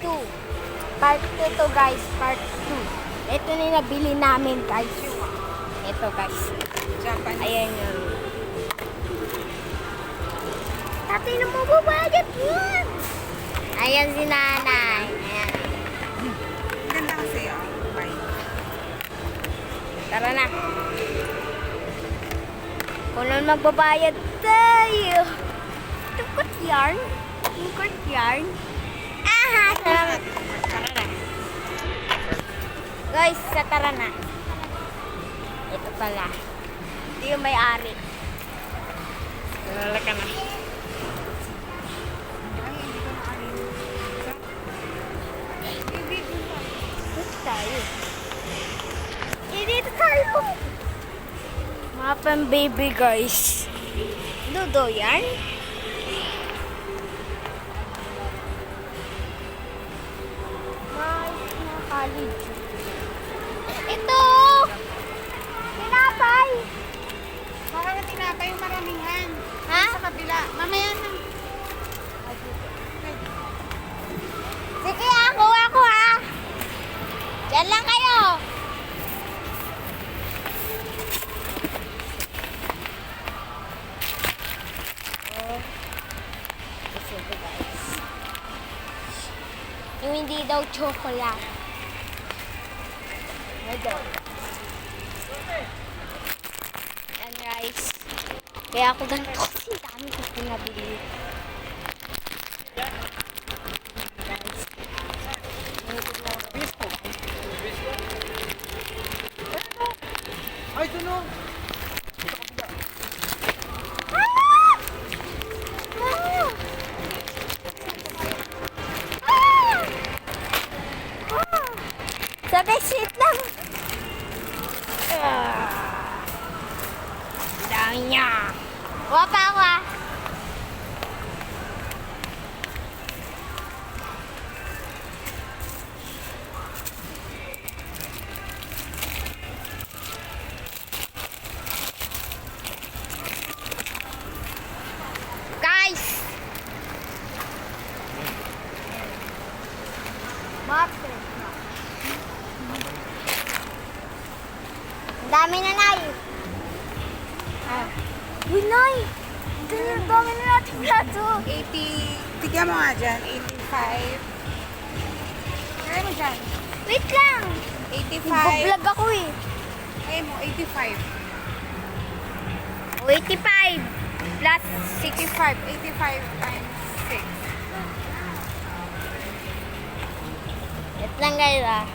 2. Part 2 to guys, part 2. Ito na yung nabili namin guys. Ito guys. Japanese. Ayan yun. Tatay na mababayad yun. Ayan si nanay. Ayan. Ganda kasi bye. Tara na. Kung lang magbabayad tayo. Tukot yarn. Tukot yarn. Aha! Tara na. Guys, tara na. Ito pala. Ito yung may-ari. Tara ka na. Ay, hindi ko maalin. Hindi ko pa. Dito tayo. Dito tayo. Mga pang-baby guys. Dudo yan. Mga college. Ito! Tinapay! Baka na tinapay yung maramihan. Ha? Sa kabila. Mamaya na. Sige, ako ha! Diyan lang kayo! Sige guys. Yung hindi daw chocolate. Ito. Yan guys. Kaya ako ganito kasi dami ko pinabili. Guys. Ay, tuno! Sabi, sweet lang. Dami niya. Kuha pa ako ah. Guys! Bakit? Dami na, Nay. Uy, Nay. Ito yung dami na natin plato. 80. Tigyan mo nga dyan. 85. Kaya mo dyan. Wait lang. 85. Nagbablog ako eh. Kaya mo, 85. O, 85 plus 65. 85 times 6. Wait lang guys ah.